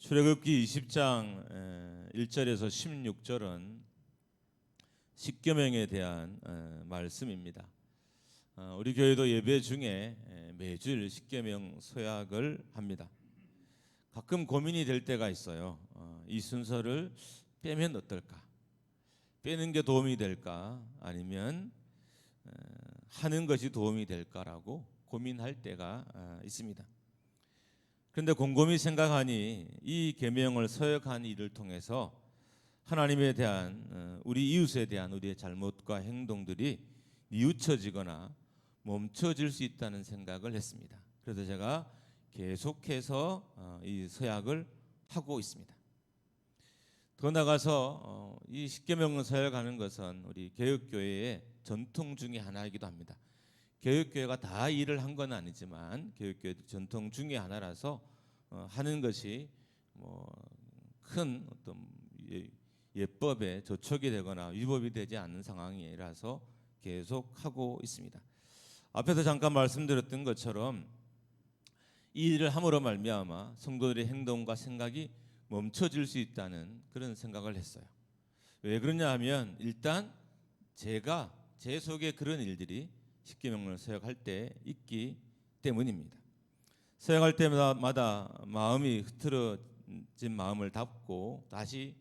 출애굽기 20장 1절에서 16절은 십계명에 대한 말씀입니다. 우리 교회도 예배 중에 매주일 십계명 서약을 합니다. 가끔 고민이 될 때가 있어요. 이 순서를 빼면 어떨까? 빼는 게 도움이 될까? 아니면 하는 것이 도움이 될까라고 고민할 때가 있습니다. 그런데 곰곰이 생각하니 이 계명을 서약한 일을 통해서 하나님에 대한 우리 이웃에 대한 우리의 잘못과 행동들이 뉘우쳐지거나 멈춰질 수 있다는 생각을 했습니다. 그래서 제가 계속해서 이 서약을 하고 있습니다. 더 나아가서 이 십계명을 서약하는 것은 우리 개혁교회의 전통 중에 하나이기도 합니다. 개혁교회가 다 일을 한 건 아니지만 개혁교회 전통 중에 하나라서 하는 것이 큰 어떤 예법에 저촉이 되거나 위법이 되지 않는 상황이라서 계속 하고 있습니다. 앞에서 잠깐 말씀드렸던 것처럼 이 일을 함으로 말미암아 성도들의 행동과 생각이 멈춰질 수 있다는 그런 생각을 했어요. 왜 그러냐 하면 일단 제가 제 속에 그런 일들이 십계명을 서약할 때 있기 때문입니다. 서약할 때마다 마음이 흐트러진 마음을 닫고 다시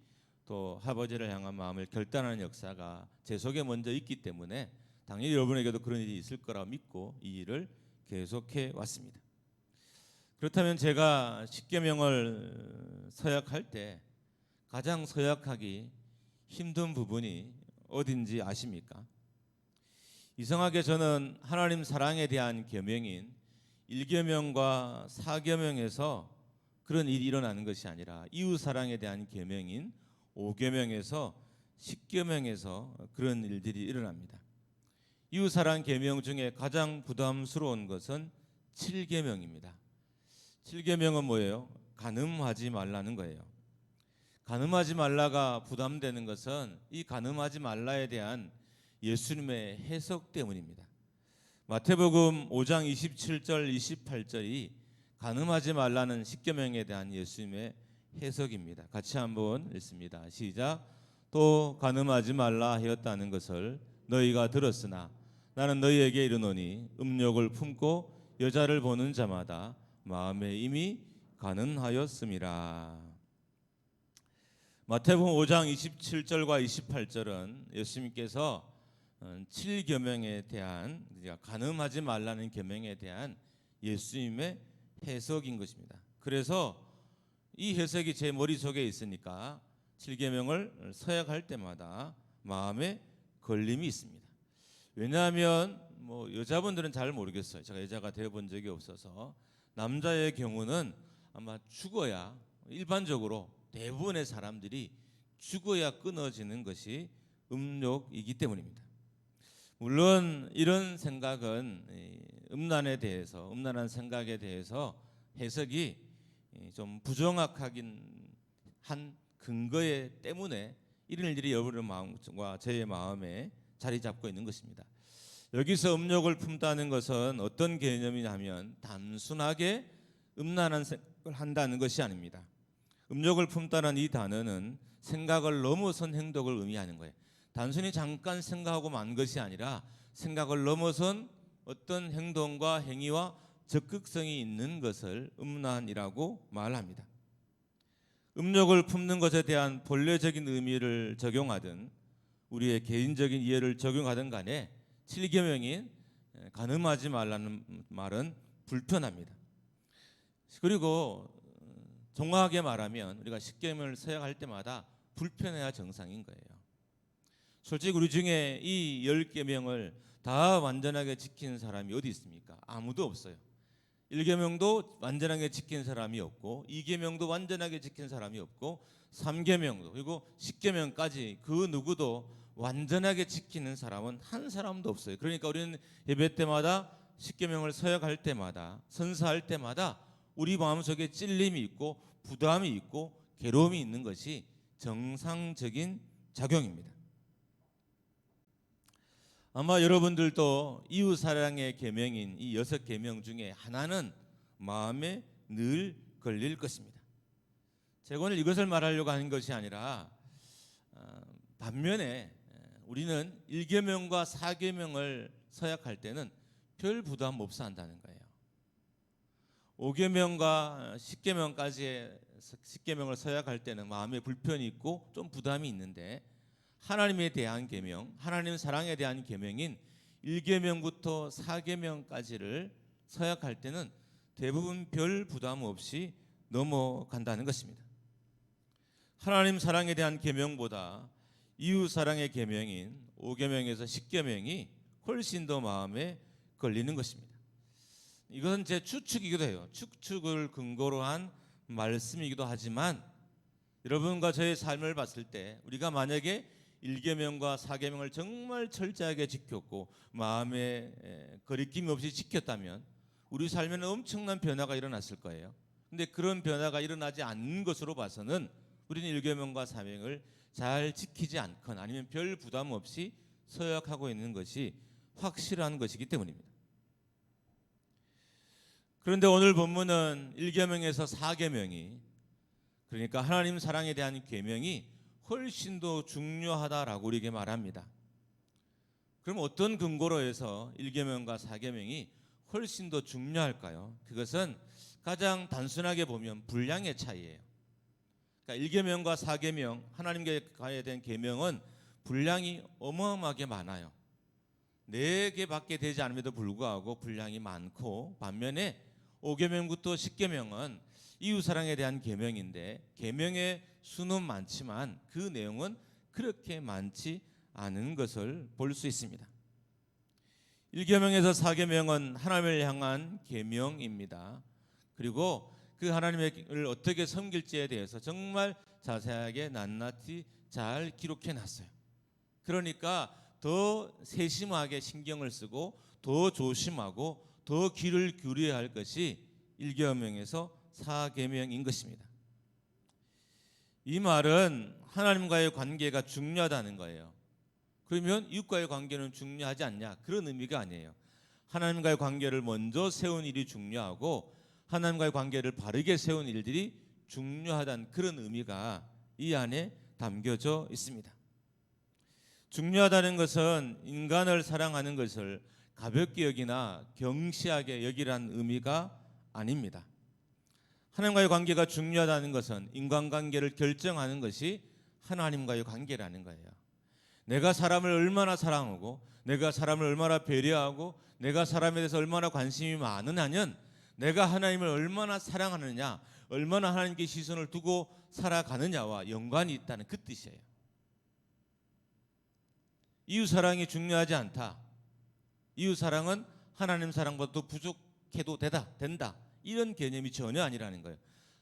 또 아버지를 향한 마음을 결단하는 역사가 제 속에 먼저 있기 때문에 당연히 여러분에게도 그런 일이 있을 거라 믿고 이 일을 계속해 왔습니다. 그렇다면 제가 십계명을 서약할 때 가장 서약하기 힘든 부분이 어딘지 아십니까? 이상하게 저는 하나님 사랑에 대한 계명인 1계명과 4계명에서 그런 일이 일어나는 것이 아니라 이웃 사랑에 대한 계명인 5계명에서 10계명에서 그런 일들이 일어납니다. 이웃 사랑 계명 중에 가장 부담스러운 것은 7계명입니다. 7계명은 뭐예요? 간음하지 말라는 거예요. 간음하지 말라가 부담되는 것은 이 간음하지 말라에 대한 예수님의 해석 때문입니다. 마태복음 5장 27절 28절이 간음하지 말라는 십계명에 대한 예수님의 해석입니다. 같이 한번 읽습니다. 시작. 또 간음하지 말라 하였다는 것을 너희가 들었으나 나는 너희에게 이르노니 음욕을 품고 여자를 보는 자마다 마음에 이미 간음하였음이라. 마태복음 5장 27절과 28절은 예수님께서 7계명에 대한 간음하지 말라는 계명에 대한 예수님의 해석인 것입니다. 그래서 이 해석이 제 머릿속에 있으니까 7계명을 서약할 때마다 마음에 걸림이 있습니다. 왜냐하면 여자분들은 잘 모르겠어요. 제가 여자가 되어본 적이 없어서 남자의 경우는 아마 죽어야 일반적으로 대부분의 사람들이 죽어야 끊어지는 것이 음욕이기 때문입니다. 물론 이런 생각은 음란에 대해서 음란한 생각에 대해서 해석이 좀 부정확하긴 한 근거에 때문에 이런 일이 여러분의 마음과 제 마음에 자리 잡고 있는 것입니다. 여기서 음욕을 품다는 것은 어떤 개념이냐면 단순하게 음란한 생각을 한다는 것이 아닙니다. 음욕을 품다는 이 단어는 생각을 넘어선 행동을 의미하는 거예요. 단순히 잠깐 생각하고 만 것이 아니라 생각을 넘어선 어떤 행동과 행위와 적극성이 있는 것을 음란이라고 말합니다. 음욕을 품는 것에 대한 본래적인 의미를 적용하든 우리의 개인적인 이해를 적용하든 간에 7계명인 간음하지 말라는 말은 불편합니다. 그리고 정확하게 말하면 우리가 십계명을 서약할 때마다 불편해야 정상인 거예요. 솔직히 우리 중에 이 10계명을 다 완전하게 지킨 사람이 어디 있습니까? 아무도 없어요. 1계명도 완전하게 지킨 사람이 없고 2계명도 완전하게 지킨 사람이 없고 3계명도 그리고 10계명까지 그 누구도 완전하게 지키는 사람은 한 사람도 없어요. 그러니까 우리는 예배 때마다 10계명을 서약할 때마다 선서할 때마다 우리 마음속에 찔림이 있고 부담이 있고 괴로움이 있는 것이 정상적인 작용입니다. 아마 여러분들도 이웃 사랑의 계명인 이 6계명 중에 하나는 마음에 늘 걸릴 것입니다. 제가 오늘 이것을 말하려고 하는 것이 아니라 반면에 우리는 1계명과 4계명을 서약할 때는 별 부담 없이 한다는 거예요. 5계명과 10계명을 서약할 때는 마음에 불편이 있고 좀 부담이 있는데 하나님에 대한 계명, 하나님 사랑에 대한 계명인 1계명부터 4계명까지를 서약할 때는 대부분 별 부담 없이 넘어간다는 것입니다. 하나님 사랑에 대한 계명보다 이웃 사랑의 계명인 5계명에서 10계명이 훨씬 더 마음에 걸리는 것입니다. 이것은 제 추측이기도 해요. 추측을 근거로 한 말씀이기도 하지만 여러분과 저의 삶을 봤을 때 우리가 만약에 1계명과 4계명을 정말 철저하게 지켰고 마음에 거리낌 없이 지켰다면 우리 삶에는 엄청난 변화가 일어났을 거예요. 근데 그런 변화가 일어나지 않는 것으로 봐서는 우리는 1계명과 4계명을 잘 지키지 않거나 아니면 별 부담 없이 서약하고 있는 것이 확실한 것이기 때문입니다. 그런데 오늘 본문은 1계명에서 4계명이 그러니까 하나님 사랑에 대한 계명이 훨씬 더 중요하다라고 우리에게 말합니다. 그럼 어떤 근거로 해서 1계명과 4계명이 훨씬 더 중요할까요? 그것은 가장 단순하게 보면 분량의 차이예요. 그러니까 1계명과 4계명 하나님과에 대한 계명은 분량이 어마어마하게 많아요. 4개밖에 되지 않음에도 불구하고 분량이 많고 반면에 5계명부터 10계명은 이웃사랑에 대한 계명인데 계명의 수는 많지만 그 내용은 그렇게 많지 않은 것을 볼 수 있습니다. 1계명에서 4계명은 하나님을 향한 계명입니다. 그리고 그 하나님을 어떻게 섬길지에 대해서 정말 자세하게 낱낱이 잘 기록해 놨어요. 그러니까 더 세심하게 신경을 쓰고 더 조심하고 더 귀를 기울여야 할 것이 1계명에서 4계명인 것입니다. 이 말은 하나님과의 관계가 중요하다는 거예요. 그러면 이웃과의 관계는 중요하지 않냐? 그런 의미가 아니에요. 하나님과의 관계를 먼저 세운 일이 중요하고 하나님과의 관계를 바르게 세운 일들이 중요하다는 그런 의미가 이 안에 담겨져 있습니다. 중요하다는 것은 인간을 사랑하는 것을 가볍게 여기나 경시하게 여기라는 의미가 아닙니다. 하나님과의 관계가 중요하다는 것은 인간관계를 결정하는 것이 하나님과의 관계라는 거예요. 내가 사람을 얼마나 사랑하고 내가 사람을 얼마나 배려하고 내가 사람에 대해서 얼마나 관심이 많으냐는 내가 하나님을 얼마나 사랑하느냐 얼마나 하나님께 시선을 두고 살아가느냐와 연관이 있다는 그 뜻이에요. 이웃사랑이 중요하지 않다. 이웃사랑은 하나님 사랑보다 더 부족해도 된다. 이런 개념이 전혀 아니라는 거예요.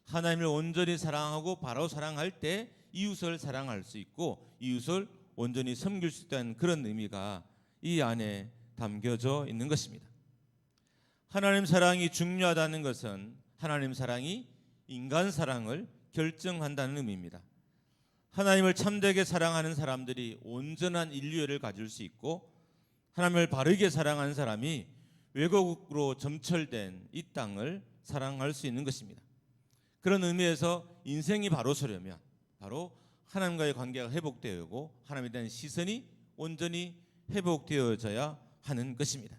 하나님을 온전히 사랑하고 바로 사랑할 때 이웃을 사랑할 수 있고 이웃을 온전히 섬길 수 있다는 그런 의미가 이 안에 담겨져 있는 것입니다. 하나님 사랑이 중요하다는 것은 하나님 사랑이 인간 사랑을 결정한다는 의미입니다. 하나님을 참되게 사랑하는 사람들이 온전한 인류애를 가질 수 있고 하나님을 바르게 사랑하는 사람이 왜곡으로 점철된 이 땅을 사랑할 수 있는 것입니다. 그런 의미에서 인생이 바로 서려면 바로 하나님과의 관계가 회복되고 하나님에 대한 시선이 온전히 회복되어져야 하는 것입니다.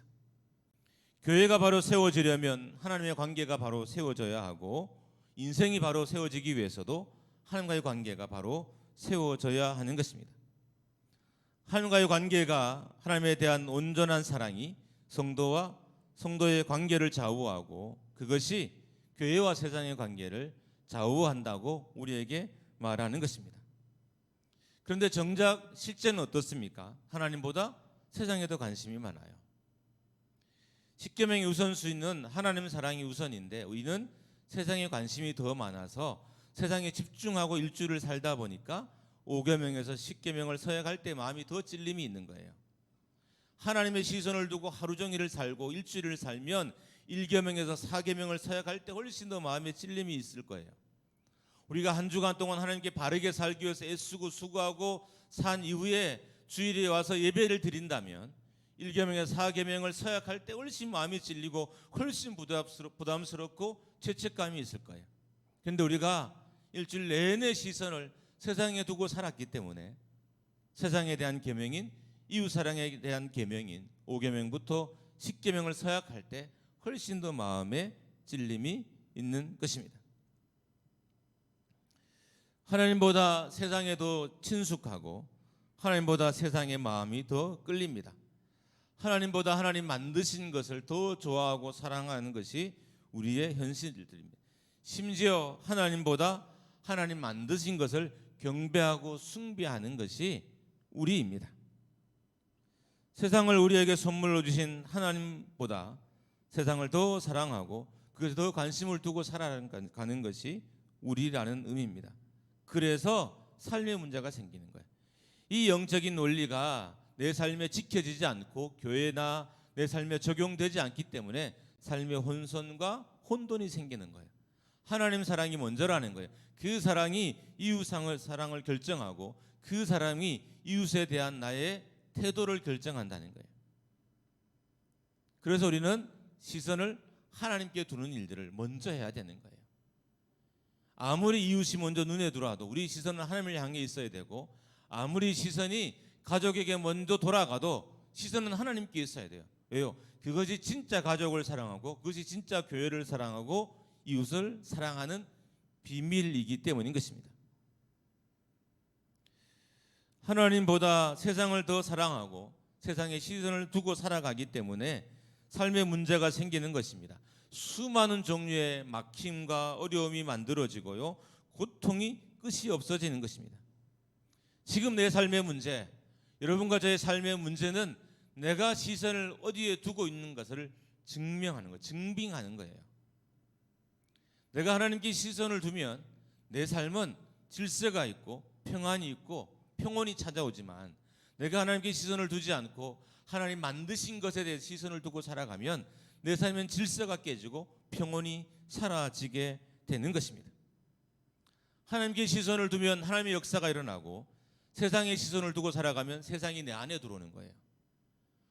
교회가 바로 세워지려면 하나님의 관계가 바로 세워져야 하고 인생이 바로 세워지기 위해서도 하나님과의 관계가 바로 세워져야 하는 것입니다. 하나님과의 관계가 하나님에 대한 온전한 사랑이 성도와 성도의 관계를 좌우하고 그것이 교회와 세상의 관계를 좌우한다고 우리에게 말하는 것입니다. 그런데 정작 실제는 어떻습니까? 하나님보다 세상에 더 관심이 많아요. 10계명의 우선순위는 하나님 사랑이 우선인데 우리는 세상에 관심이 더 많아서 세상에 집중하고 일주를 살다 보니까 5계명에서 10계명을 서약할 때 마음이 더 찔림이 있는 거예요. 하나님의 시선을 두고 하루 종일을 살고 일주일을 살면 1계명에서 4계명을 서약할 때 훨씬 더 마음에 찔림이 있을 거예요. 우리가 한 주간 동안 하나님께 바르게 살기 위해서 애쓰고 수고하고 산 이후에 주일에 와서 예배를 드린다면 1계명에서 4계명을 서약할 때 훨씬 마음이 찔리고 훨씬 부담스럽고 죄책감이 있을 거예요. 그런데 우리가 일주일 내내 시선을 세상에 두고 살았기 때문에 세상에 대한 계명인 이웃사랑에 대한 계명인 5계명부터 10계명을 서약할 때 훨씬 더 마음에 찔림이 있는 것입니다. 하나님보다 세상에 더 친숙하고 하나님보다 세상의 마음이 더 끌립니다. 하나님보다 하나님 만드신 것을 더 좋아하고 사랑하는 것이 우리의 현실들입니다. 심지어 하나님보다 하나님 만드신 것을 경배하고 숭배하는 것이 우리입니다. 세상을 우리에게 선물로 주신 하나님보다 세상을 더 사랑하고 그것에 더 관심을 두고 살아가는 것이 우리라는 의미입니다. 그래서 삶의 문제가 생기는 거예요. 이 영적인 논리가 내 삶에 지켜지지 않고 교회나 내 삶에 적용되지 않기 때문에 삶의 혼선과 혼돈이 생기는 거예요. 하나님 사랑이 먼저라는 거예요. 그 사랑이 이웃 사랑을 결정하고 그 사랑이 이웃에 대한 나의 태도를 결정한다는 거예요. 그래서 우리는 시선을 하나님께 두는 일들을 먼저 해야 되는 거예요. 아무리 이웃이 먼저 눈에 들어와도 우리 시선은 하나님을 향해 있어야 되고, 아무리 시선이 가족에게 먼저 돌아가도 시선은 하나님께 있어야 돼요. 왜요? 그것이 진짜 가족을 사랑하고 그것이 진짜 교회를 사랑하고 이웃을 사랑하는 비밀이기 때문인 것입니다. 하나님보다 세상을 더 사랑하고 세상에 시선을 두고 살아가기 때문에 삶의 문제가 생기는 것입니다. 수많은 종류의 막힘과 어려움이 만들어지고요, 고통이 끝이 없어지는 것입니다. 지금 내 삶의 문제, 여러분과 저의 삶의 문제는 내가 시선을 어디에 두고 있는 것을 증명하는 거예요. 증빙하는 거예요. 내가 하나님께 시선을 두면 내 삶은 질서가 있고 평안이 있고 평온이 찾아오지만, 내가 하나님께 시선을 두지 않고 하나님 만드신 것에 대해 시선을 두고 살아가면 내 삶은 질서가 깨지고 평온이 사라지게 되는 것입니다. 하나님께 시선을 두면 하나님의 역사가 일어나고, 세상에 시선을 두고 살아가면 세상이 내 안에 들어오는 거예요.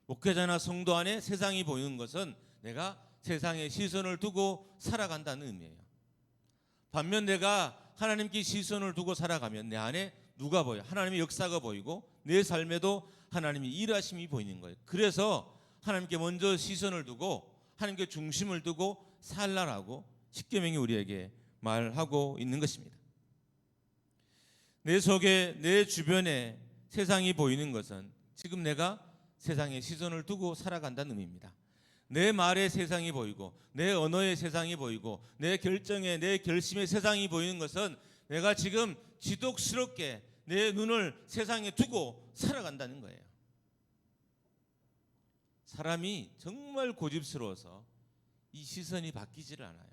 목회자나 성도 안에 세상이 보이는 것은 내가 세상에 시선을 두고 살아간다는 의미예요. 반면 내가 하나님께 시선을 두고 살아가면 내 안에 누가 보여요? 하나님의 역사가 보이고 내 삶에도 하나님의 일하심이 보이는 거예요. 그래서 하나님께 먼저 시선을 두고 하나님께 중심을 두고 살라라고 십계명이 우리에게 말하고 있는 것입니다. 내 속에, 내 주변에 세상이 보이는 것은 지금 내가 세상에 시선을 두고 살아간다는 의미입니다. 내 말에 세상이 보이고 내 언어에 세상이 보이고 내 결정에, 내 결심에 세상이 보이는 것은 내가 지금 지독스럽게 내 눈을 세상에 두고 살아간다는 거예요. 사람이 정말 고집스러워서 이 시선이 바뀌질 않아요.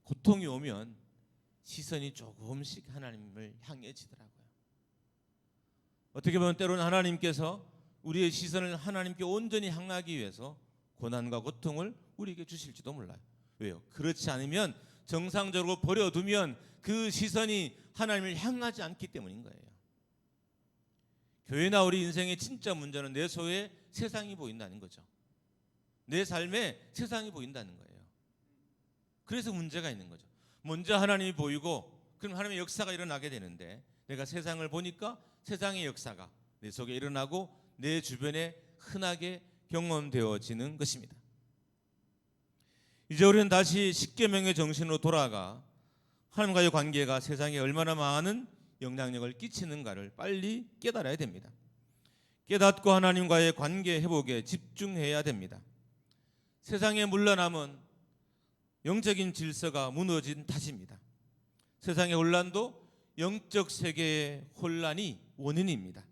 고통이 오면 시선이 조금씩 하나님을 향해지더라고요. 어떻게 보면 때로는 하나님께서 우리의 시선을 하나님께 온전히 향하기 위해서 고난과 고통을 우리에게 주실지도 몰라요. 왜요? 그렇지 않으면, 정상적으로 버려두면 그 시선이 하나님을 향하지 않기 때문인 거예요. 교회나 우리 인생의 진짜 문제는 내 속에 세상이 보인다는 거죠. 내 삶에 세상이 보인다는 거예요. 그래서 문제가 있는 거죠. 먼저 하나님이 보이고 그럼 하나님의 역사가 일어나게 되는데, 내가 세상을 보니까 세상의 역사가 내 속에 일어나고 내 주변에 흔하게 경험되어지는 것입니다. 이제 우리는 다시 십계명의 정신으로 돌아가 하나님과의 관계가 세상에 얼마나 많은 영향력을 끼치는가를 빨리 깨달아야 됩니다. 깨닫고 하나님과의 관계 회복에 집중해야 됩니다. 세상에 물러남은 영적인 질서가 무너진 탓입니다. 세상의 혼란도 영적 세계의 혼란이 원인입니다.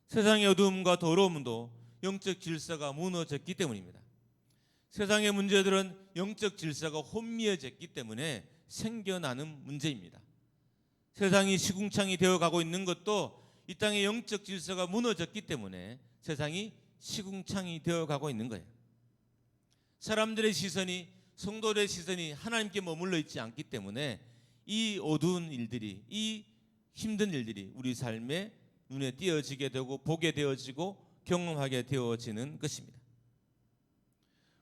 세상의 어두움과 더러움도 영적 질서가 무너졌기 때문입니다. 세상의 문제들은 영적 질서가 혼미해졌기 때문에 생겨나는 문제입니다. 세상이 시궁창이 되어가고 있는 것도 이 땅의 영적 질서가 무너졌기 때문에 세상이 시궁창이 되어가고 있는 거예요. 사람들의 시선이, 성도들의 시선이 하나님께 머물러 있지 않기 때문에 이 어두운 일들이, 이 힘든 일들이 우리 삶에 눈에 띄어지게 되고 보게 되어지고 경험하게 되어지는 것입니다.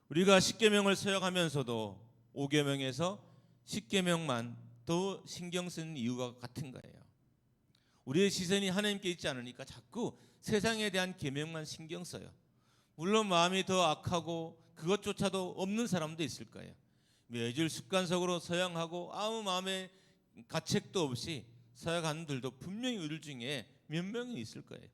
우리가 십계명을 서약하면서도 5계명에서 십계명만 더 신경 쓰는 이유가 같은 거예요. 우리의 시선이 하나님께 있지 않으니까 자꾸 세상에 대한 계명만 신경 써요. 물론 마음이 더 악하고 그것조차도 없는 사람도 있을 거예요. 매일 습관적으로 서양하고 아무 마음에 가책도 없이 서양하는 분들도 분명히 우리 중에 몇 명이 있을 거예요.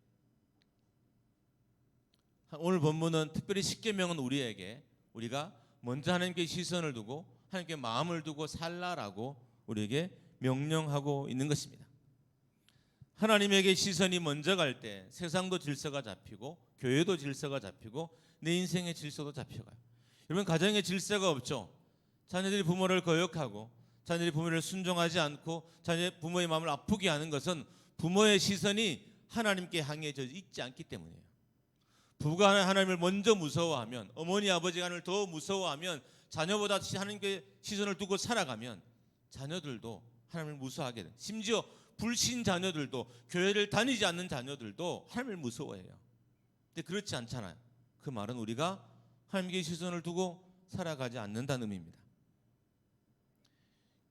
오늘 본문은 특별히 십계명은 우리에게 우리가 먼저 하나님께 시선을 두고 하나님께 마음을 두고 살라라고 우리에게 명령하고 있는 것입니다. 하나님에게 시선이 먼저 갈 때 세상도 질서가 잡히고 교회도 질서가 잡히고 내 인생의 질서도 잡혀가요. 여러분, 가정에 질서가 없죠. 자녀들이 부모를 거역하고 자녀들이 부모를 순종하지 않고 부모의 마음을 아프게 하는 것은 부모의 시선이 하나님께 향해져 있지 않기 때문이에요. 부부가 하나님을 먼저 무서워하면, 어머니 아버지가 하나님을 더 무서워하면, 자녀보다 하나님께 시선을 두고 살아가면 자녀들도 하나님을 무서워하게 돼요. 심지어 불신 자녀들도, 교회를 다니지 않는 자녀들도 하나님을 무서워해요. 근데 그렇지 않잖아요. 그 말은 우리가 하나님께 시선을 두고 살아가지 않는다는 의미입니다.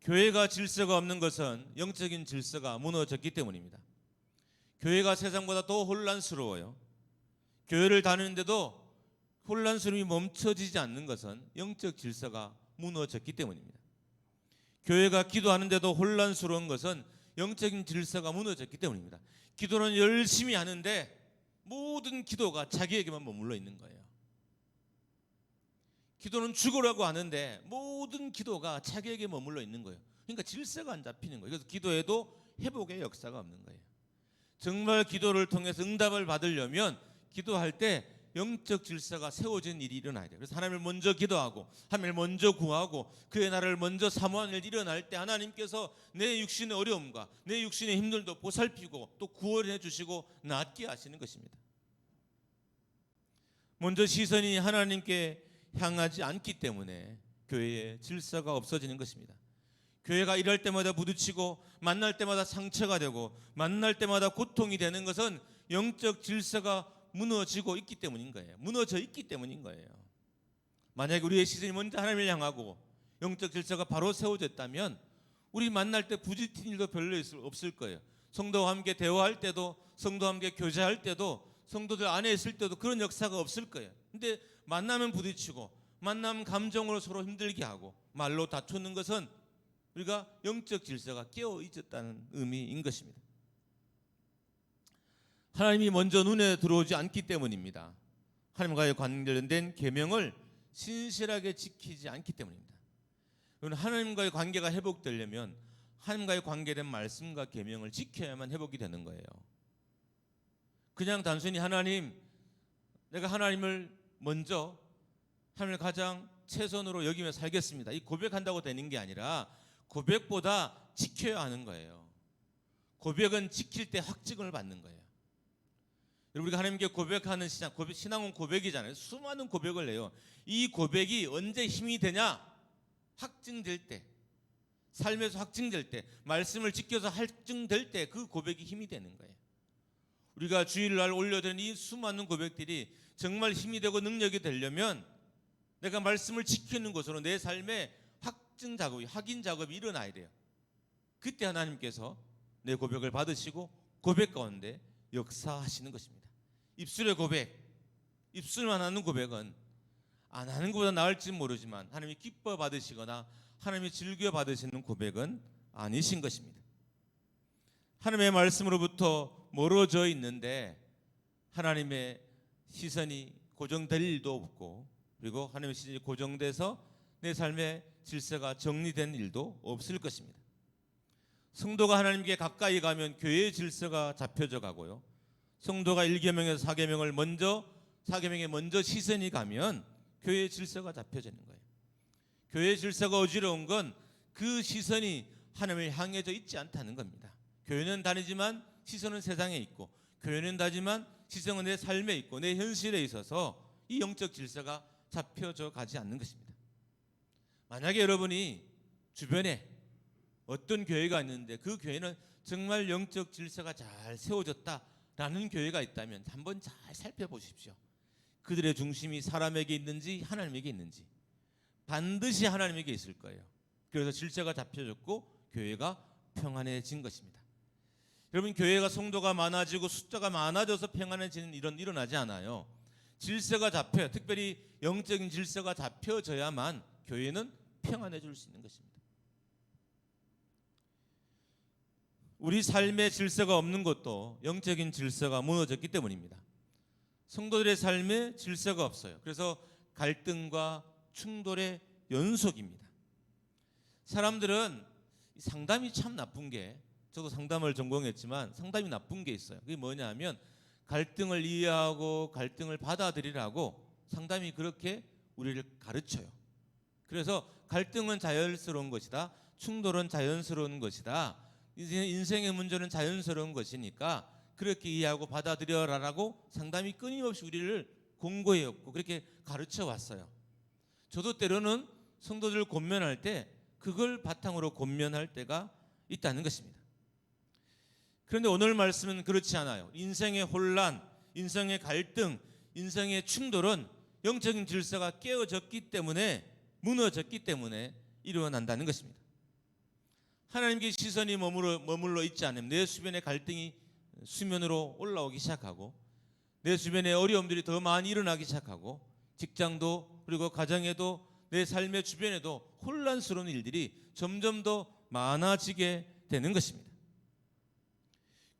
교회가 질서가 없는 것은 영적인 질서가 무너졌기 때문입니다. 교회가 세상보다 더 혼란스러워요. 교회를 다니는데도 혼란스러움이 멈춰지지 않는 것은 영적 질서가 무너졌기 때문입니다. 교회가 기도하는데도 혼란스러운 것은 영적인 질서가 무너졌기 때문입니다. 기도는 열심히 하는데 모든 기도가 자기에게만 머물러 있는 거예요. 기도는 죽으라고 하는데 모든 기도가 자기에게 머물러 있는 거예요. 그러니까 질서가 안 잡히는 거예요. 그래서 기도에도 회복의 역사가 없는 거예요. 정말 기도를 통해서 응답을 받으려면 기도할 때 영적 질서가 세워진 일이 일어나야 돼요. 그래서 하나님을 먼저 기도하고 하나님을 먼저 구하고 그의 나라를 먼저 사모하는 일이 일어날 때 하나님께서 내 육신의 어려움과 내 육신의 힘들도 보살피고 또 구원해 주시고 낫게 하시는 것입니다. 먼저 시선이 하나님께 향하지 않기 때문에 교회에 질서가 없어지는 것입니다. 교회가 일할 때마다 부딪히고 만날 때마다 상처가 되고 만날 때마다 고통이 되는 것은 영적 질서가 무너지고 있기 때문인 거예요. 무너져 있기 때문인 거예요. 만약에 우리의 시선이 먼저 하나님을 향하고 영적 질서가 바로 세워졌다면 우리 만날 때 부딪힌 일도 별로 없을 거예요. 성도와 함께 대화할 때도, 성도와 함께 교제할 때도, 성도들 안에 있을 때도 그런 역사가 없을 거예요. 근데 만나면 부딪히고 만나면 감정으로 서로 힘들게 하고 말로 다투는 것은 우리가 영적 질서가 깨어 있었다는 의미인 것입니다. 하나님이 먼저 눈에 들어오지 않기 때문입니다. 하나님과의 관련된 계명을 신실하게 지키지 않기 때문입니다. 하나님과의 관계가 회복되려면 하나님과의 관계된 말씀과 계명을 지켜야만 회복이 되는 거예요. 그냥 단순히 하나님, 내가 하나님을 먼저 하나님을 가장 최선으로 여기며 살겠습니다, 이 고백한다고 되는 게 아니라 고백보다 지켜야 하는 거예요. 고백은 지킬 때 확증을 받는 거예요. 우리가 하나님께 고백하는 신앙은 고백이잖아요. 수많은 고백을 해요. 이 고백이 언제 힘이 되냐? 확증될 때, 삶에서 확증될 때, 말씀을 지켜서 확증될 때 그 고백이 힘이 되는 거예요. 우리가 주일날 올려드린 이 수많은 고백들이 정말 힘이 되고 능력이 되려면 내가 말씀을 지키는 것으로 내 삶에 확증 작업이, 확인 작업이 일어나야 돼요. 그때 하나님께서 내 고백을 받으시고 고백 가운데 역사하시는 것입니다. 입술의 고백, 입술만 하는 고백은 안 하는 것보다 나을지는 모르지만 하나님이 기뻐 받으시거나 하나님이 즐겨 받으시는 고백은 아니신 것입니다. 하나님의 말씀으로부터 멀어져 있는데 하나님의 시선이 고정될 일도 없고, 그리고 하나님의 시선이 고정돼서 내 삶의 질서가 정리된 일도 없을 것입니다. 성도가 하나님께 가까이 가면 교회의 질서가 잡혀져 가고요, 성도가 1계명에서 4계명에 먼저 시선이 가면 교회의 질서가 잡혀지는 거예요. 교회의 질서가 어지러운 건 그 시선이 하나님을 향해져 있지 않다는 겁니다. 교회는 다니지만 시선은 세상에 있고, 교회는 다니지만 시선은 내 삶에 있고 내 현실에 있어서 이 영적 질서가 잡혀져 가지 않는 것입니다. 만약에 여러분이 주변에 어떤 교회가 있는데 그 교회는 정말 영적 질서가 잘 세워졌다라는 교회가 있다면 한번 잘 살펴보십시오. 그들의 중심이 사람에게 있는지 하나님에게 있는지. 반드시 하나님에게 있을 거예요. 그래서 질서가 잡혀졌고 교회가 평안해진 것입니다. 여러분, 교회가 성도가 많아지고 숫자가 많아져서 평안해지는 일은 일어나지 않아요. 질서가 잡혀요. 특별히 영적인 질서가 잡혀져야만 교회는 평안해질 수 있는 것입니다. 우리 삶의 질서가 없는 것도 영적인 질서가 무너졌기 때문입니다. 성도들의 삶에 질서가 없어요. 그래서 갈등과 충돌의 연속입니다. 사람들은 상담이 참 나쁜 게, 저도 상담을 전공했지만 상담이 나쁜 게 있어요. 그게 뭐냐 하면 갈등을 이해하고 갈등을 받아들이라고 상담이 그렇게 우리를 가르쳐요. 그래서 갈등은 자연스러운 것이다, 충돌은 자연스러운 것이다, 인생의 문제는 자연스러운 것이니까 그렇게 이해하고 받아들여라라고 상담이 끊임없이 우리를 공고해왔고 그렇게 가르쳐 왔어요. 저도 때로는 성도들 권면할 때 그걸 바탕으로 권면할 때가 있다는 것입니다. 그런데 오늘 말씀은 그렇지 않아요. 인생의 혼란, 인생의 갈등, 인생의 충돌은 영적인 질서가 깨어졌기 때문에, 무너졌기 때문에 일어난다는 것입니다. 하나님께 시선이 머물러 있지 않으면 내 주변의 갈등이 수면으로 올라오기 시작하고, 내 주변에 어려움들이 더 많이 일어나기 시작하고, 직장도 그리고 가정에도 내 삶의 주변에도 혼란스러운 일들이 점점 더 많아지게 되는 것입니다.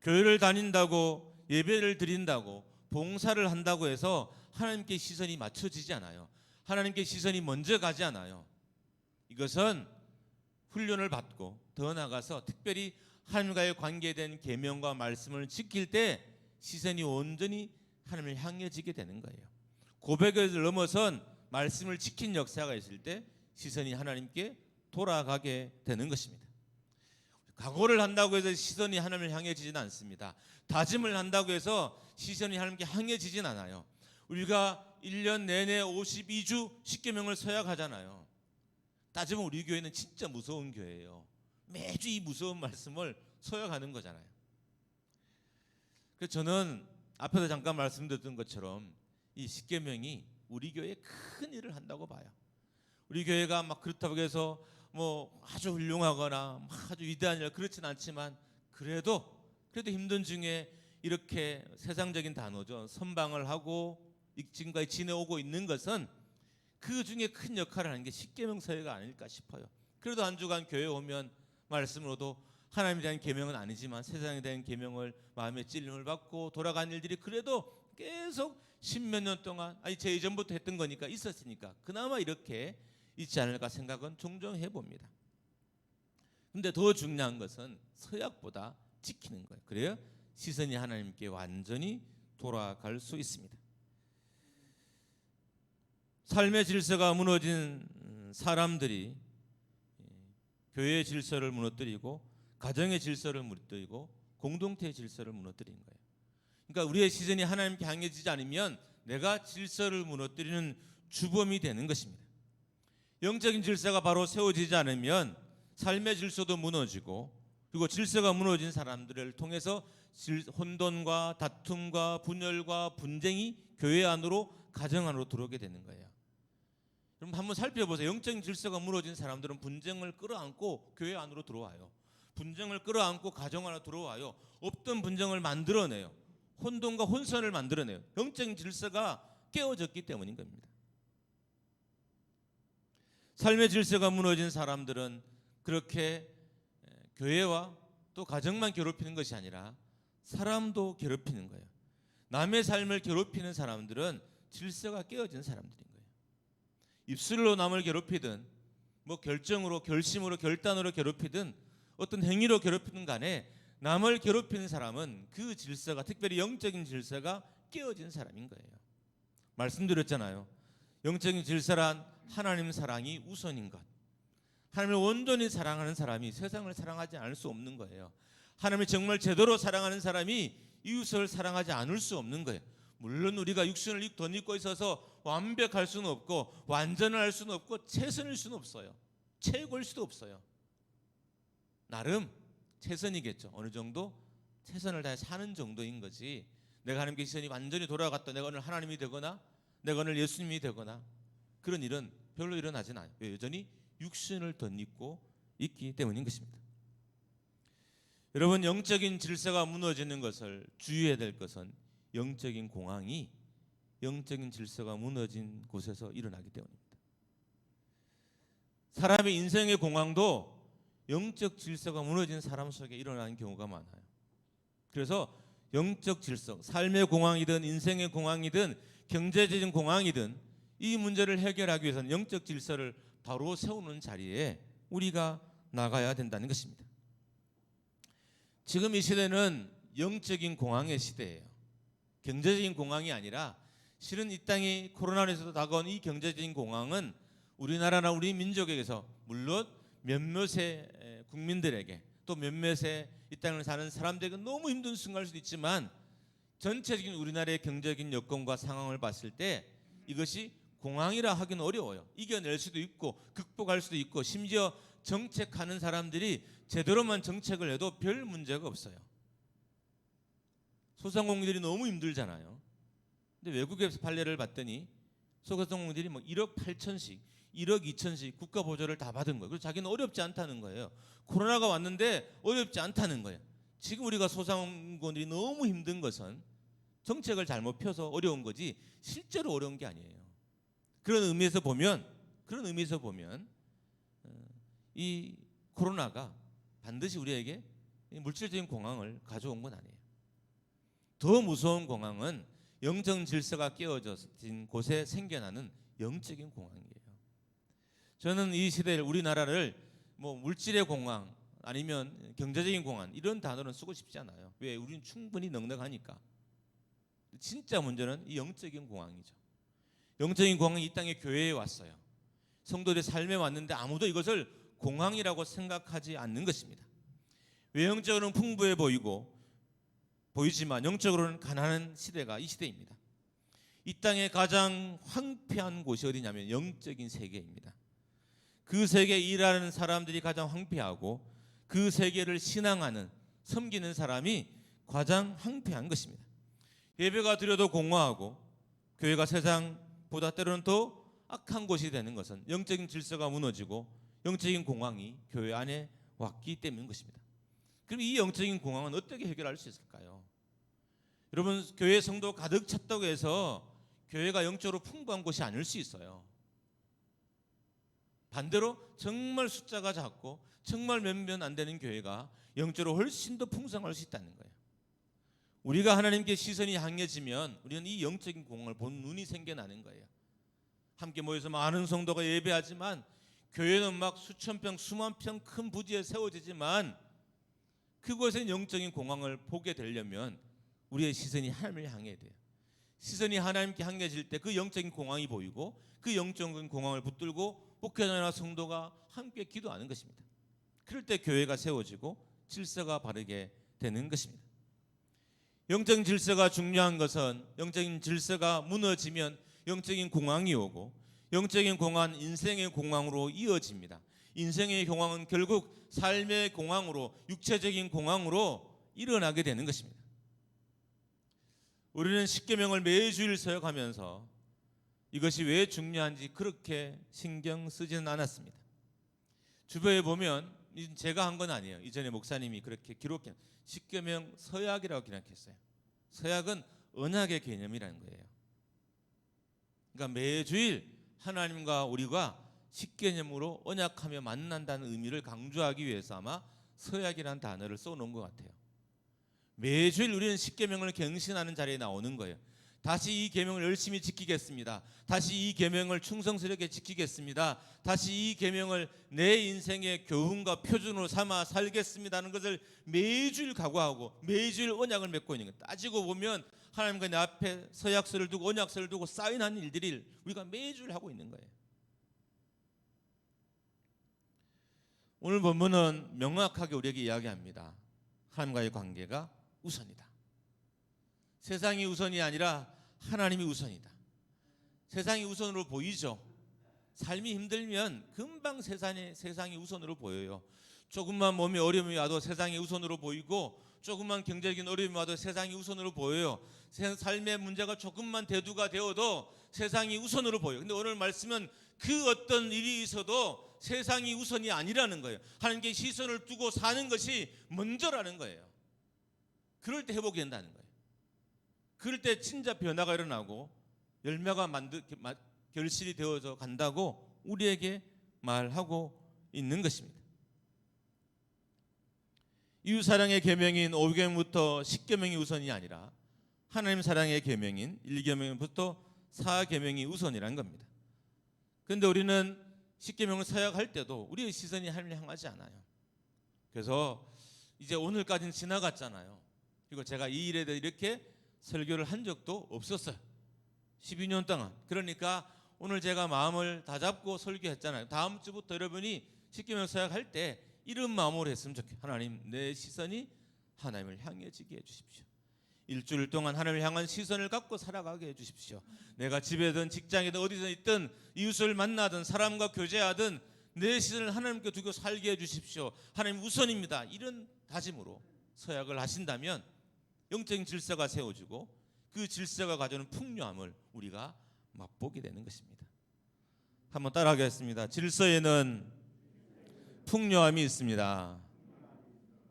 교회를 다닌다고, 예배를 드린다고, 봉사를 한다고 해서 하나님께 시선이 맞춰지지 않아요. 하나님께 시선이 먼저 가지 않아요. 이것은 훈련을 받고 더 나아가서 특별히 하나님과의 관계된 계명과 말씀을 지킬 때 시선이 온전히 하나님을 향해지게 되는 거예요. 고백을 넘어선 말씀을 지킨 역사가 있을 때 시선이 하나님께 돌아가게 되는 것입니다. 각오를 한다고 해서 시선이 하나님을 향해지지는 않습니다. 다짐을 한다고 해서 시선이 하나님께 향해지진 않아요. 우리가 1년 내내 52주 십계명을 서약하잖아요. 따지면 우리 교회는 진짜 무서운 교회예요. 매주 이 무서운 말씀을 서약하는 거잖아요. 그래서 저는 앞에서 잠깐 말씀드렸던 것처럼 이 십계명이 우리 교회에 큰 일을 한다고 봐요. 우리 교회가 막 그렇다고 해서 뭐 아주 훌륭하거나 아주 위대한 일, 그렇진 않지만 그래도 힘든 중에 이렇게 세상적인 단어죠, 선방을 하고 지금까지 지내오고 있는 것은 그 중에 큰 역할을 하는 게 십계명 서야가 아닐까 싶어요. 그래도 한 주간 교회 오면 말씀으로도 하나님에 대한 계명은 아니지만 세상에 대한 계명을 마음에 찔림을 받고 돌아간 일들이 그래도 계속 십몇 년 동안, 아니 제 이전부터 했던 거니까 있었으니까 그나마 이렇게 있지 않을까 생각은 종종 해봅니다. 근데 더 중요한 것은 서약보다 지키는 거예요. 그래야 시선이 하나님께 완전히 돌아갈 수 있습니다. 삶의 질서가 무너진 사람들이 교회의 질서를 무너뜨리고 가정의 질서를 무너뜨리고 공동체의 질서를 무너뜨린 거예요. 그러니까 우리의 시선이 하나님께 향해지지 않으면 내가 질서를 무너뜨리는 주범이 되는 것입니다. 영적인 질서가 바로 세워지지 않으면 삶의 질서도 무너지고, 그리고 질서가 무너진 사람들을 통해서 혼돈과 다툼과 분열과 분쟁이 교회 안으로, 가정 안으로 들어오게 되는 거예요. 여러분 한번 살펴보세요. 영적인 질서가 무너진 사람들은 분쟁을 끌어안고 교회 안으로 들어와요. 분쟁을 끌어안고 가정 안으로 들어와요. 없던 분쟁을 만들어내요. 혼돈과 혼선을 만들어내요. 영적인 질서가 깨어졌기 때문인 겁니다. 삶의 질서가 무너진 사람들은 그렇게 교회와 또 가정만 괴롭히는 것이 아니라 사람도 괴롭히는 거예요. 남의 삶을 괴롭히는 사람들은 질서가 깨어진 사람들인 거예요. 입술로 남을 괴롭히든 뭐 결정으로, 결심으로, 결단으로 괴롭히든 어떤 행위로 괴롭히든 간에 남을 괴롭히는 사람은 그 질서가, 특별히 영적인 질서가 깨어진 사람인 거예요. 말씀드렸잖아요. 영적인 질서란 하나님 사랑이 우선인 것. 하나님을 온전히 사랑하는 사람이 세상을 사랑하지 않을 수 없는 거예요. 하나님을 정말 제대로 사랑하는 사람이 이웃을 사랑하지 않을 수 없는 거예요. 물론 우리가 육신을 덧입고 있어서 완벽할 수는 없고 완전을 할 수는 없고 최선일 수는 없어요. 최고일 수도 없어요. 나름 최선이겠죠. 어느 정도 최선을 다해 사는 정도인 거지, 내가 하나님께 시선이 완전히 돌아갔다, 내가 오늘 하나님이 되거나 내가 오늘 예수님이 되거나 그런 일은 별로 일어나진 않아요. 여전히 육신을 덧입고 있기 때문인 것입니다. 여러분, 영적인 질서가 무너지는 것을 주의해야 될 것은 영적인 공황이 영적인 질서가 무너진 곳에서 일어나기 때문입니다. 사람의 인생의 공황도 영적 질서가 무너진 사람 속에 일어나는 경우가 많아요. 그래서 영적 질서, 삶의 공황이든 인생의 공황이든 경제적인 공황이든 이 문제를 해결하기 위해서는 영적 질서를 바로 세우는 자리에 우리가 나가야 된다는 것입니다. 지금 이 시대는 영적인 공황의 시대예요. 경제적인 공황이 아니라 실은 이 땅이 코로나에서도 다가온 이 경제적인 공황은 우리나라나 우리 민족에게서 물론 몇몇의 국민들에게 또 몇몇의 이 땅을 사는 사람들에게 너무 힘든 순간일 수도 있지만 전체적인 우리나라의 경제적인 여건과 상황을 봤을 때 이것이 공황이라 하기는 어려워요. 이겨낼 수도 있고 극복할 수도 있고 심지어 정책하는 사람들이 제대로만 정책을 해도 별 문제가 없어요. 소상공인들이 너무 힘들잖아요. 근데 외국에서 판례를 봤더니 소상공인들이 뭐 1억 8천씩 1억 2천씩 국가 보조를 다 받은 거예요. 그래서 자기는 어렵지 않다는 거예요. 코로나가 왔는데 어렵지 않다는 거예요. 지금 우리가 소상공인들이 너무 힘든 것은 정책을 잘못 펴서 어려운 거지 실제로 어려운 게 아니에요. 그런 의미에서 보면 이 코로나가 반드시 우리에게 물질적인 공황을 가져온 건 아니에요. 더 무서운 공황은 영적 질서가 깨어진 곳에 생겨나는 영적인 공황이에요. 저는 이 시대를 우리나라를 뭐 물질의 공황 아니면 경제적인 공황 이런 단어는 쓰고 싶지 않아요. 왜? 우리는 충분히 넉넉하니까. 진짜 문제는 이 영적인 공황이죠. 영적인 공황이 이 땅에 교회에 왔어요. 성도들의 삶에 왔는데 아무도 이것을 공황이라고 생각하지 않는 것입니다. 외형적으로는 풍부해 보이지만 영적으로는 가난한 시대가 이 시대입니다. 이 땅의 가장 황폐한 곳이 어디냐면 영적인 세계입니다. 그 세계에 일하는 사람들이 가장 황폐하고 그 세계를 신앙하는 섬기는 사람이 가장 황폐한 것입니다. 예배가 드려도 공허하고 교회가 세상보다 때로는 더 악한 곳이 되는 것은 영적인 질서가 무너지고 영적인 공황이 교회 안에 왔기 때문인 것입니다. 그럼 이 영적인 공황은 어떻게 해결할 수 있을까요? 여러분, 교회 성도 가득 찼다고 해서 교회가 영적으로 풍부한 곳이 아닐 수 있어요. 반대로 정말 숫자가 작고 정말 몇몇 안 되는 교회가 영적으로 훨씬 더 풍성할 수 있다는 거예요. 우리가 하나님께 시선이 향해지면 우리는 이 영적인 공황을 본 눈이 생겨나는 거예요. 함께 모여서 많은 성도가 예배하지만 교회는 막 수천 평 수만 평 큰 부지에 세워지지만 그곳에 영적인 공황을 보게 되려면 우리의 시선이 하나님을 향해야 돼요. 시선이 하나님께 향해질 때 그 영적인 공황이 보이고 그 영적인 공황을 붙들고 목회자나 성도가 함께 기도하는 것입니다. 그럴 때 교회가 세워지고 질서가 바르게 되는 것입니다. 영적인 질서가 중요한 것은 영적인 질서가 무너지면 영적인 공황이 오고 영적인 공황은 인생의 공황으로 이어집니다. 인생의 공황은 결국 삶의 공황으로 육체적인 공황으로 일어나게 되는 것입니다. 우리는 십계명을 매주일 서역하면서 이것이 왜 중요한지 그렇게 신경 쓰지는 않았습니다. 주변에 보면 제가 한 건 아니에요. 이전에 목사님이 그렇게 기록해 십계명 서약이라고 기록했어요. 서약은 언약의 개념이라는 거예요. 그러니까 매주일 하나님과 우리가 십계명으로 언약하며 만난다는 의미를 강조하기 위해서 아마 서약이라는 단어를 써놓은 것 같아요. 매주일 우리는 십계명을 갱신하는 자리에 나오는 거예요. 다시 이 계명을 열심히 지키겠습니다. 다시 이 계명을 충성스럽게 지키겠습니다. 다시 이 계명을 내 인생의 교훈과 표준으로 삼아 살겠습니다는 것을 매주일 각오하고 매주일 언약을 맺고 있는 거예요. 따지고 보면 하나님과 내 앞에 서약서를 두고 언약서를 두고 사인하는 일들을 우리가 매주일 하고 있는 거예요. 오늘 본문은 명확하게 우리에게 이야기합니다. 하나님과의 관계가 우선이다. 세상이 우선이 아니라 하나님이 우선이다. 세상이 우선으로 보이죠. 삶이 힘들면 금방 세상이 우선으로 보여요. 조금만 몸에 어려움이 와도 세상이 우선으로 보이고 조금만 경제적인 어려움이 와도 세상이 우선으로 보여요. 삶의 문제가 조금만 대두가 되어도 세상이 우선으로 보여요. 근데 오늘 말씀은 그 어떤 일이 있어도 세상이 우선이 아니라는 거예요. 하나님께 시선을 두고 사는 것이 먼저라는 거예요. 그럴 때 회복이 된다는 거예요. 그럴 때 진짜 변화가 일어나고 열매가 결실이 되어져 간다고 우리에게 말하고 있는 것입니다. 이웃사랑의 계명인 5계명부터 10계명이 우선이 아니라 하나님 사랑의 계명인 1계명부터 4계명이 우선이라는 겁니다. 그런데 우리는 10계명을 서약할 때도 우리의 시선이 하나님을 향하지 않아요. 그래서 이제 오늘까지는 지나갔잖아요. 그리고 제가 이 일에 대해 이렇게 설교를 한 적도 없었어요. 12년 동안. 그러니까 오늘 제가 마음을 다잡고 설교했잖아요. 다음 주부터 여러분이 10계명 서약할 때 이런 마음으로 했으면 좋겠어요. 하나님, 내 시선이 하나님을 향해지게 해주십시오. 일주일 동안 하나님을 향한 시선을 갖고 살아가게 해주십시오. 내가 집에든 직장이든 어디서 있든 이웃을 만나든 사람과 교제하든 내 시선을 하나님께 두고 살게 해주십시오. 하나님 우선입니다. 이런 다짐으로 서약을 하신다면 영적인 질서가 세워지고 그 질서가 가져오는 풍요함을 우리가 맛보게 되는 것입니다. 한번 따라하겠습니다. 질서에는 풍요함이 있습니다.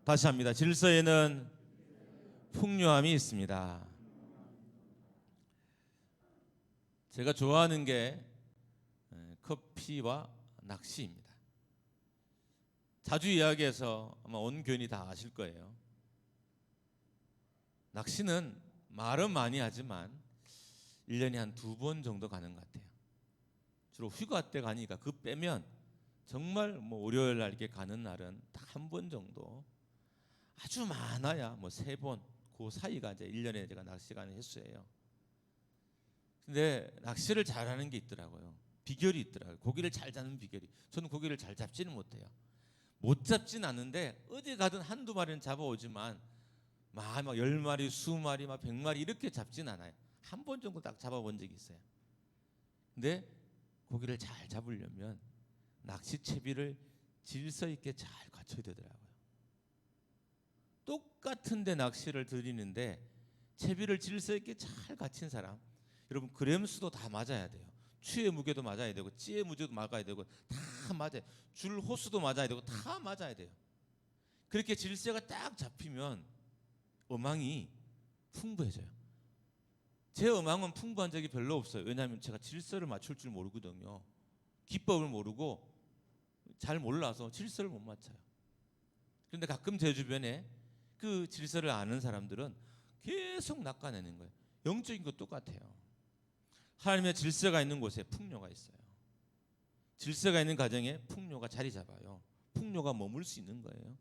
다시 합니다. 질서에는 풍요함이 있습니다. 제가 좋아하는 게 커피와 낚시입니다. 자주 이야기해서 아마 온 교인이 다 아실 거예요. 낚시는 말은 많이 하지만 1년에 한 2번 정도 가는 것 같아요. 주로 휴가 때 가니까 그 빼면 정말 뭐 월요일 날 이렇게 가는 날은 딱 1번 정도, 아주 많아야 뭐 3번, 그 사이가 이제 1년에 제가 낚시 가는 횟수예요. 근데 낚시를 잘하는 게 있더라고요. 비결이 있더라고요. 고기를 잘 잡는 비결이. 저는 고기를 잘 잡지는 못해요. 못 잡진 않는데 어디 가든 한두 마리는 잡아오지만 막 10마리, 20마리, 막 100마리 이렇게 잡진 않아요. 한 번 정도 딱 잡아본 적이 있어요. 근데 고기를 잘 잡으려면 낚시 채비를 질서 있게 잘 갖춰야 되더라고요. 똑같은 데 낚시를 들이는데 채비를 질서 있게 잘 갖춘 사람, 여러분 그램수도 다 맞아야 돼요. 추의 무게도 맞아야 되고 찌의 무게도 맞아야 되고 다 맞아요. 줄 호수도 맞아야 되고 다 맞아야 돼요. 그렇게 질서가 딱 잡히면 어망이 풍부해져요. 제 어망은 풍부한 적이 별로 없어요. 왜냐하면 제가 질서를 맞출 줄 모르거든요. 기법을 모르고 잘 몰라서 질서를 못 맞춰요. 그런데 가끔 제 주변에 그 질서를 아는 사람들은 계속 낚아내는 거예요. 영적인 것 똑같아요. 하나님의 질서가 있는 곳에 풍요가 있어요. 질서가 있는 가정에 풍요가 자리 잡아요. 풍요가 머물 수 있는 거예요.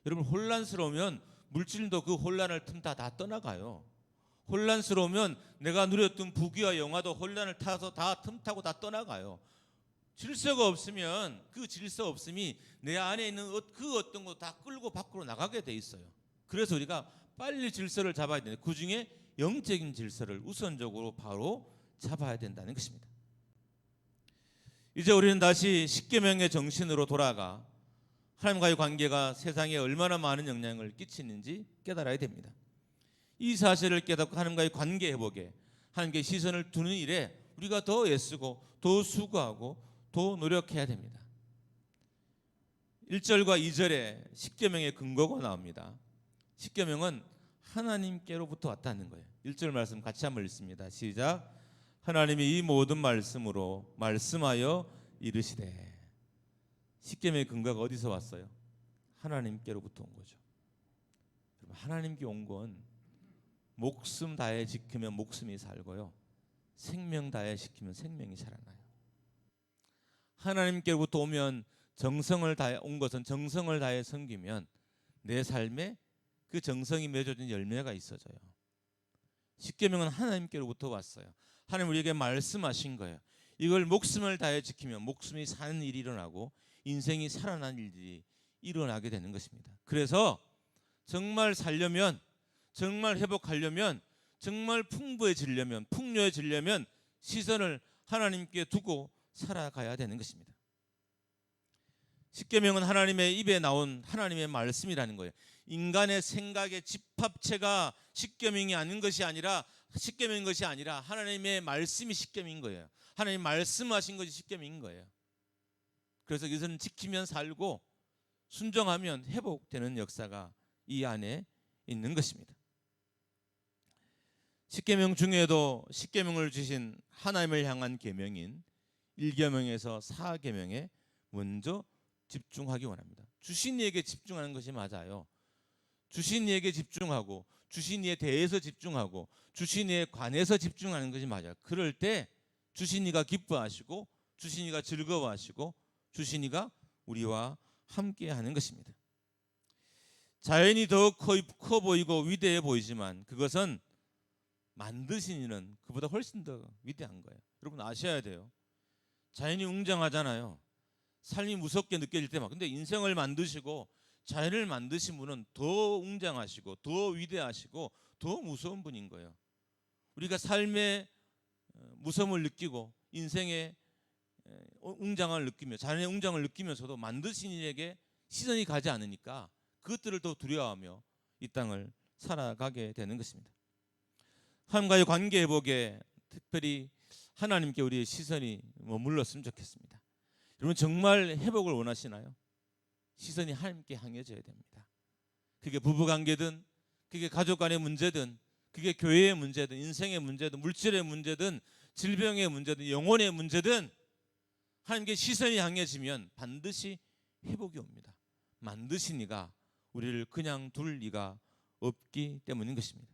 여러분 혼란스러우면 물질도 그 혼란을 틈타 다 떠나가요. 혼란스러우면 내가 누렸던 부귀와 영화도 혼란을 타서 다 틈타고 다 떠나가요. 질서가 없으면 그 질서 없음이 내 안에 있는 그 어떤 거 다 끌고 밖으로 나가게 돼 있어요. 그래서 우리가 빨리 질서를 잡아야 되는데 그 중에 영적인 질서를 우선적으로 바로 잡아야 된다는 것입니다. 이제 우리는 다시 십계명의 정신으로 돌아가 하나님과의 관계가 세상에 얼마나 많은 영향을 끼치는지 깨달아야 됩니다. 이 사실을 깨닫고 하나님과의 관계 회복에 하나님께 시선을 두는 일에 우리가 더 애쓰고 더 수고하고 더 노력해야 됩니다. 1절과 2절에 십계명의 근거가 나옵니다. 십계명은 하나님께로부터 왔다는 거예요. 1절 말씀 같이 한번 읽습니다. 시작. 하나님이 이 모든 말씀으로 말씀하여 이르시되. 십계명의 근거가 어디서 왔어요? 하나님께로부터 온 거죠. 하나님께 온 건 목숨 다해 지키면 목숨이 살고요, 생명 다해 지키면 생명이 살아나요. 하나님께로부터 오면 정성을 다해 온 것은 정성을 다해 섬기면 내 삶에 그 정성이 맺어진 열매가 있어져요. 십계명은 하나님께로부터 왔어요. 하나님 우리에게 말씀하신 거예요. 이걸 목숨을 다해 지키면 목숨이 사는 일이 일어나고 인생이 살아난 일들이 일어나게 되는 것입니다. 그래서 정말 살려면, 정말 회복하려면, 정말 풍부해지려면, 풍요해지려면 시선을 하나님께 두고 살아가야 되는 것입니다. 십계명은 하나님의 입에 나온 하나님의 말씀이라는 거예요. 인간의 생각의 집합체가 십계명이 아닌 것이 아니라 십계명인 것이 아니라 하나님의 말씀이 십계명인 거예요. 하나님 말씀하신 것이 십계명인 거예요. 그래서 이것은 지키면 살고 순종하면 회복되는 역사가 이 안에 있는 것입니다. 십계명 중에도 십계명을 주신 하나님을 향한 계명인 1계명에서 4계명에 먼저 집중하기 원합니다. 주신 이에게 집중하는 것이 맞아요. 주신 이에게 집중하고 주신 이에 대해서 집중하고 주신 이에 관해서 집중하는 것이 맞아요. 그럴 때 주신 이가 기뻐하시고 주신 이가 즐거워하시고 주신 이가 우리와 함께하는 것입니다. 자연이 더 커 보이고 위대해 보이지만 그것은 만드신 이는 그보다 훨씬 더 위대한 거예요. 여러분 아셔야 돼요. 자연이 웅장하잖아요. 삶이 무섭게 느껴질 때만. 근데 인생을 만드시고 자연을 만드신 분은 더 웅장하시고 더 위대하시고 더 무서운 분인 거예요. 우리가 삶의 무서움을 느끼고 인생의 웅장을 느끼며 자연의 웅장을 느끼면서도 만드신 이에게 시선이 가지 않으니까 그것들을 더 두려워하며 이 땅을 살아가게 되는 것입니다. 하나님과의 관계 회복에 특별히 하나님께 우리의 시선이 머물렀으면 좋겠습니다. 여러분 정말 회복을 원하시나요? 시선이 하나님께 향해져야 됩니다. 그게 부부관계든 그게 가족 간의 문제든 그게 교회의 문제든 인생의 문제든 물질의 문제든 질병의 문제든 영혼의 문제든 하나님께 시선이 향해지면 반드시 회복이 옵니다. 만드신 이가 우리를 그냥 둘 리가 없기 때문인 것입니다.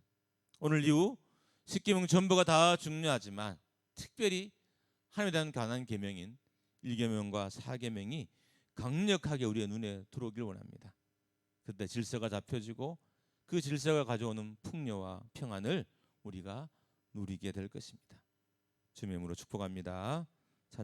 오늘 이후 십계명 전부가 다 중요하지만 특별히 하나님에 대한 관한 계명인 1계명과 4계명이 강력하게 우리의 눈에 들어오길 원합니다. 그때 질서가 잡혀지고 그 질서가 가져오는 풍요와 평안을 우리가 누리게 될 것입니다. 주님의 이름으로 축복합니다.